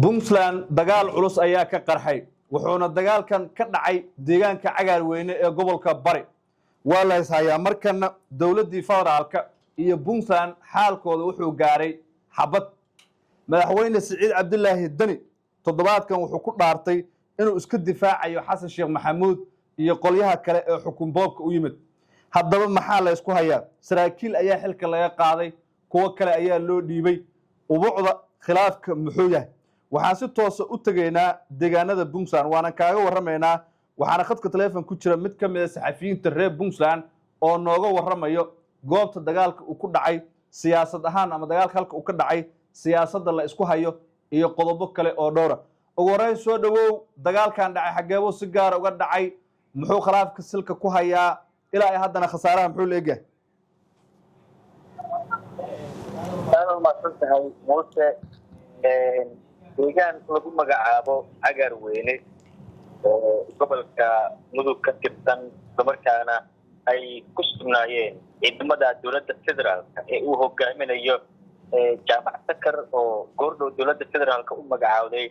Puntland dagaal culus ayaa ka qarxay wuxuuna dagaalkan ka dhacay deegaanka cagaar weyne ee gobolka Bari waa la hayaa markana dawladii federaalka iyo Puntland xaalkooda wuxuu gaaray xabad madaxweyne Siciid Cabdilaahi Dani toddobaadkan wuxuu ku dhaartay inuu iska difaacayo Xasan Sheekh Maxamuud iyo qolyaha kale ee xukun boobka u yimid haddaba maxaa la isku hayaa saraakiil ayaa xilka laga qaaday kuwa kale ayaa loo dhiibay ubuucda khilaafka muxuu yahay waxaan si toos ah u tageynaa deegaanada Puntland waana kaaga waramaynaa waxaana khadka telefoon ku jira mid ka mid ah saxafiyiinta reer Puntland oo nooga waramayo goobta dagaalka uu ku dhacay siyaasad ahaan ama dagaalka halka uu ka dhacay siyaasadda la isku hayo iyo qodobo kale oo dhowr ah ugu horeyn soo dhawow dagaalkan dhacay xageebo si gaar uga dhacay muxuu khilaafka silka ku hayaa ilaa ay haddana khasaaraha muxuu leeyahay ما صرتها موسى deegaan lagu magacaabo cagaar weyne oo gobolka mudug ka tirsan markaana ay ku sugnaayeen ciidamada dawladda federaalka ee uu hogaaminayo jaamac sakar oo goordhow dawladda federaalka u magacaawday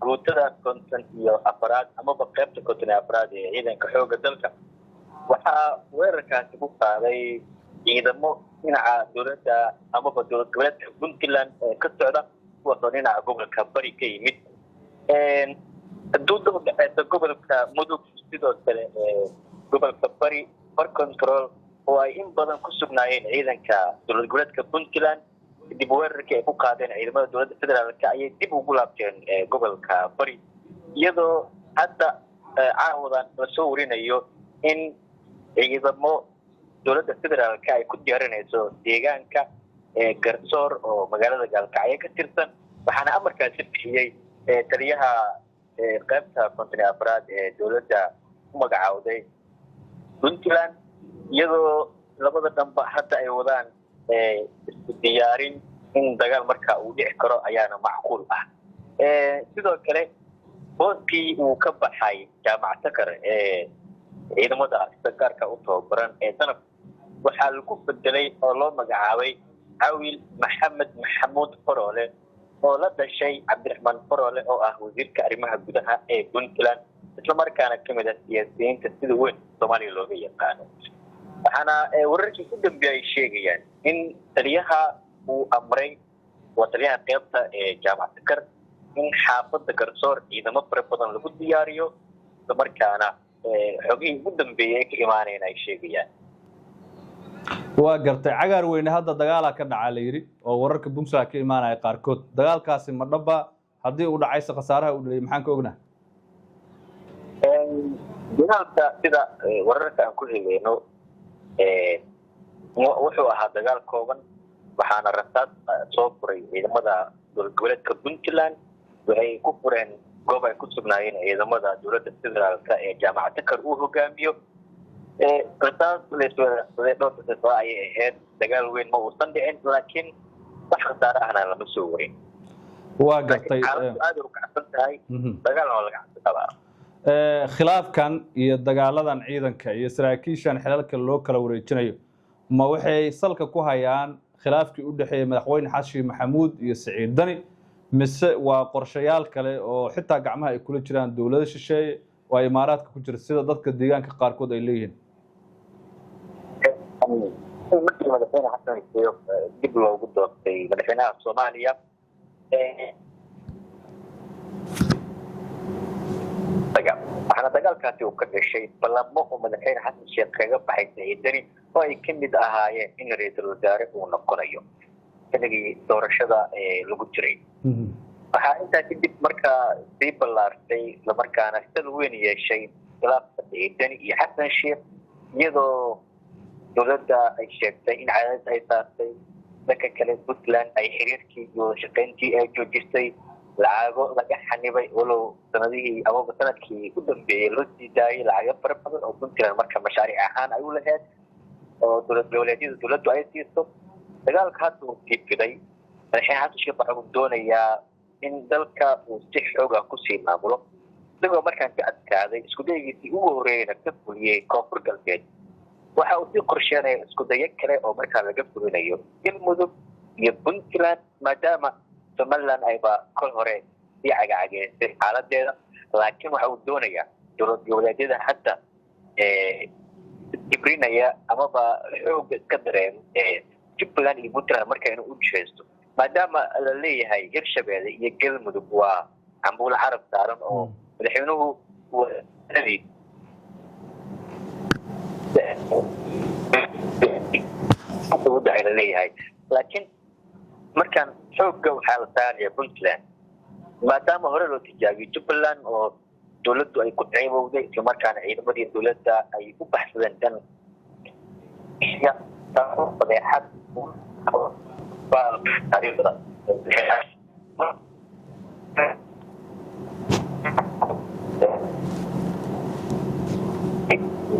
guutada konton iyo afraad amaba qaybta konton iyo afraad ee ciidanka xooga dalka waxaa weerarkaasi ku qaaday ciidamo dhinaca dawladda amaba dowlad goboleedka Puntland ka socda kuwaasoo dhinaca gobolka Bari ka yimid xuduudda u dhexeysa gobolka mudug sidoo kale gobolka Bari bar control oo ay in badan ku sugnaayeen ciidanka dowlad goboleedka Puntland dib weerarkii ay ku qaadeen ciidamada dowladda federaalka ayay dib ugu laabteen gobolka Bari iyadoo hadda caawadan la soo warinayo in ciidamo dowladda federaalka ay ku diyaarinayso deegaanka garsoor oo magaalada Gaalkacyo ka tirsan waxaana amarkaasi bixiyay taliyaha qaybta konton iyo afraad ee dowladda u magacaawday Puntland iyadoo labada dhanba hadda ay wadaan isku diyaarin in dagaal markaa uu dhici karo ayaana macquul ah sidoo kale booskii uu ka baxay jaamac sakar ciidamada gaarka u tababaran ee sanad waxaa lagu bedelay oo loo magacaabay Awil Maxamed Maxamuud Farole oo la dhashay Cabdiraxmaan Farole oo ah wasiirka arrimaha gudaha ee Puntland isla markaana kamid ah siyaasiyiinta sida weyn Soomaaliya looga yaqaan waxaana wararkii u dambeeyay sheegayaan in taliyaha uu amray wataliyaha qaybta ee jaamac sakar in xaafadda garsoor ciidamo fara badan lagu diyaariyo isla markaana xogihii ugu dambeeyay ka imaanayeen ay sheegayaan waa gartay cagaar weyne hadda dagaal ka dhacay la yiri oo wararka Puntland ka imaanay qaarkood dagaalkaasi ma dhaba hadii uu dhacay khasaaraha uu dhalay maxaan ka ognaa dagaalka sida wararka aan ku helayno wuxuu ahaa dagaal kooban waxaana rasaas soo furay ciidamada dowlad goboleedka Puntland waxay ku fureen goob ay ku sugnaayeen ciidamada dowladda federaalka ee jaamac sakar uu hogaamiyo rasaas leeso ay ahayd dagaal weyn ma uusan dhicin laakiin wax khasaare ahna lama soo warin waa gartay aad u kacsan tahay dagaal oo laga cabsada khilaafkan iyo dagaaladan ciidanka iyo saraakiishan xilalka loo kala wareejinayo ma waxay salka ku hayaan khilaafkii u dhaxeeyay madaxweyne Xasan Sheekh Maxamuud iyo Siciid Dani mise waa qorshayaal kale oo xitaa gacmaha ay kula jiraan dawladda shisheeye oo imaaraadka ku jira sida dadka deegaanka qaarkood ay leeyihiin markii madaxweyne Xasan Sheekh dib loogu doortay madaxweynaha Soomaaliya waxaana dagaalkaasi uu ka dhashay balamo oo madaxweyne Xasan Sheekh kaga baxay Siciid Dani oo ay ka mid ahaayeen in ra'iisul wasaare uu noqonayo xilligii doorashada lagu jiray waxaa intaa kadib markaa sii ballaartay isla markaana sida weyn yeeshay khilaafka Siciid Dani iyo Xasan Sheekh iyadoo dowladda ay sheegtay in cadaadis ay saartay dadka kale Puntland ay xiriirkii iyo shaqayntii ay joojisay lacago laga xanibay walow sanadihii amaba sanadkii u dambeeyay loo sii daayay lacago fara badan oo Puntland marka mashaariic ahaan ay u lahayd oo dowlad goboleedyada dowladdu ay siiso dagaalka hadda uu sii fiday madaxweyne Xasan Sheekh wuxuu doonayaa in dalka uu si xoog ah ku sii maamulo isagoo markaan ka adkaaday isku dayigiisii ugu horreeyayna ka fuliyey koonfur galbeed waxa uu sii qorsheenaya isku dayo kale oo markaa laga fulinayo Galmudug iyo Puntland maadaama Somaliland ayba kol hore sii cagacageysay xaaladeeda laakiin waxa uu doonayaa dowlad goboleedyada hadda ibrinaya amaba xooga iska dareen jubbaland iyo puntland marka inuu u jeesto maadaama la leeyahay hirshabeelle iyo galmudug waa cambuulo carab saaran oo madaxweynuhu la leeyahay laakiin markaan xooga waxaa la saaraya puntland maadaama hore loo tijaabiyey jubbaland oo dowladdu ay ku ceebowday islamarkaana ciidamadii dowladda ay u baxsadeen dan fadeexad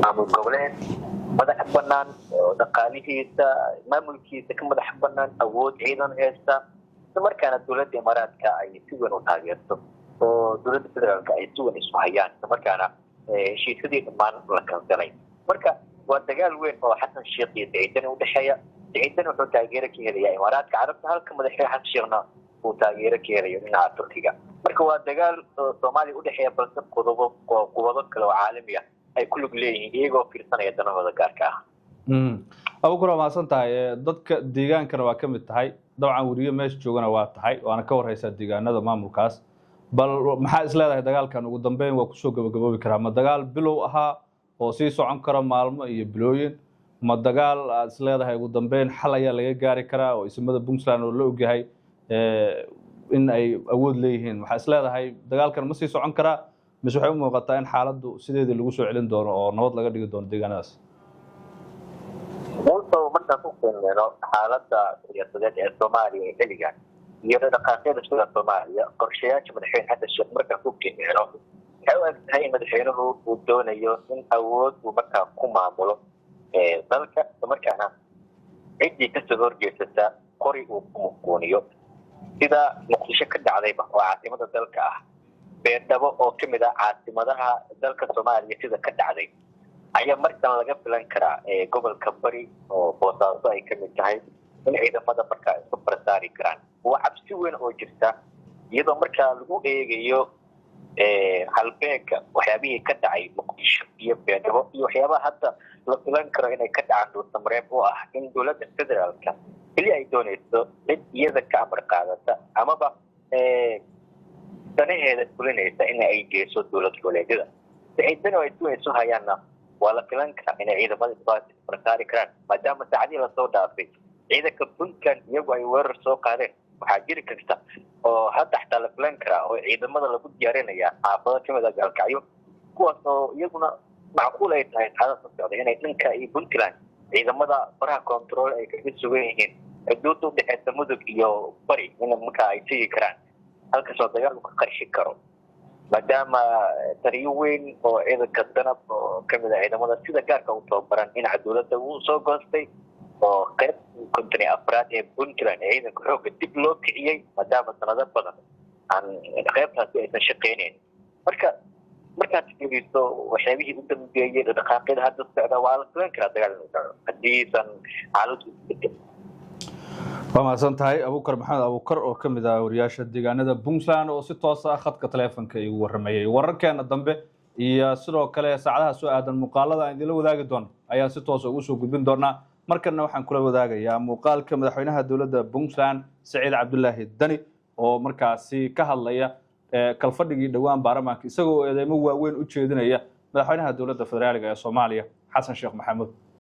maamul goboleed madax banaan oo dhaqaalihiisa maamulkiisa ka madax banaan awood ciidan haysta islamarkaana dowladda imaaraadka ay si weyn u taageerto oo dowladda federaalka ay si weyn isu hayaan islamarkaana heshiisyadii dhammaan la kansalay marka waa dagaal weyn oo xasan sheekh iyo siciidani udhexeeya siciidani wuxuu taageero ka helayaa imaaraadka carabta halka madaxweyne xasan sheekhna uu taageero ka helayo dhinaca turkiga marka waa dagaal soomaaliya udhexeeya balse qubado kale oo caalami ah ay ku lug leeyihiin iyagoo fiirsanaya danahooda gaarka ah abuukar waa mahadsan tahay dadka deegaankana waa ka mid tahay dabcan weriye meesha joogana waa tahay waana ka warhaysaa deegaanada maamulkaas bal maxaa is leedahay dagaalkan ugu dambeyn waa kusoo gabagaboobi karaa ma dagaal bilow ahaa oo sii socon kara maalmo iyo bilooyin ma dagaal aad is leedahay ugu dambeyn xal ayaa laga gaari karaa oo isimada puntland oo la ogyahay in ay awood leeyihiin maxaa is leedahay dagaalkan ma sii socon karaa mise waxay u muuqataa in xaaladdu sideedii lagu soo celin doono oo nabad laga dhigi doono deegaanadaas markaan ku qiimeyno xaaladda siyaasadeed ee soomaaliya ee xilligan iyo dhaqaaqyada sida soomaaliya qorshayaasha madaxweyne xasan sheekh markaan ku qiimeyno waxay u eg tahay in madaxweynuhu uu doonayo in awood uu markaa ku maamulo dalka islamarkaana ciddii kasoo horjeesata qori uu ku muquuniyo sida muqdisho ka dhacdayba oo caasimada dalka ah beerdhabo oo ka mid ah caasimadaha dalka soomaaliya sida ka dhacday ayaa markan laga filan karaa gobolka bari oo boosaaso ay ka mid tahay in ciidamada markaa isku farsaari karaan waa cabsi weyn oo jirta iyadoo markaa lagu eegayo halbeega waxyaabihii ka dhacay muqdisho iyo beerdhabo iyo waxyaabaha hadda la filan karo inay ka dhacaan dhuusamareeb oo ah in dowladda federaalka keli ay doonayso cid iyada ka amar qaadata amaba danaheeda fulinaysa in ay geyso dowlad goboleedyada ciidana ay isu hayaanna waa la filan karaa inay ciidamada isfarsaari karaan maadaama saacadihii lasoo dhaafay ciidanka puntland iyagu ay weerar soo qaadeen waxaa jiri karta oo hadda xataa la filan karaa oo ciidamada lagu diyaarinaya xaafado kamid ah gaalkacyo kuwaas oo iyaguna macquul ay tahay xaalad soo socda inay dhanka iyo puntland ciidamada faraha control ay kaga sugan yihiin xuduudda udhexeysa mudug iyo bari in markaa ay tegi karaan halkaasoo dagaal ka qarshi karo maadaama tariyo weyn oo ciidanka danab oo kamid ah ciidamada sida gaarka u tababaran dhinaca dowladda uu soo goostay oo qayb kontoni afraad ee puntland ee ciidanka xoogga dib loo kiciyey maadaama sanado badan aan qaybtaasi aysan shaqeyneyn markaad fiiriso waxyaabihii u dambeeyey dhaqaaqyada hadda socda waa la filan karaa dagaal inuu dhaco hadiisan xaaladdu isbedel waa mahadsan tahay abuukar maxamed abuukar oo ka mid ah wariyaasha deegaanada puntland oo si toos ah khadka taleefonka igu warramayay wararkeena dambe iyo sidoo kale saacadaha soo aadan muuqaalada aan idinla wadaagi doono ayaan si toos ugu soo gudbin doonaa markana waxaan kula wadaagayaa muuqaalka madaxweynaha dowladda puntland Saciid Cabdullaahi Dani oo markaasi ka hadlaya kalfadhigii dhawaan baarlamaanka isagoo eedeymo waaweyn u jeedinaya madaxweynaha dowladda federaalka ee Soomaaliya Xasan Sheekh Maxamuud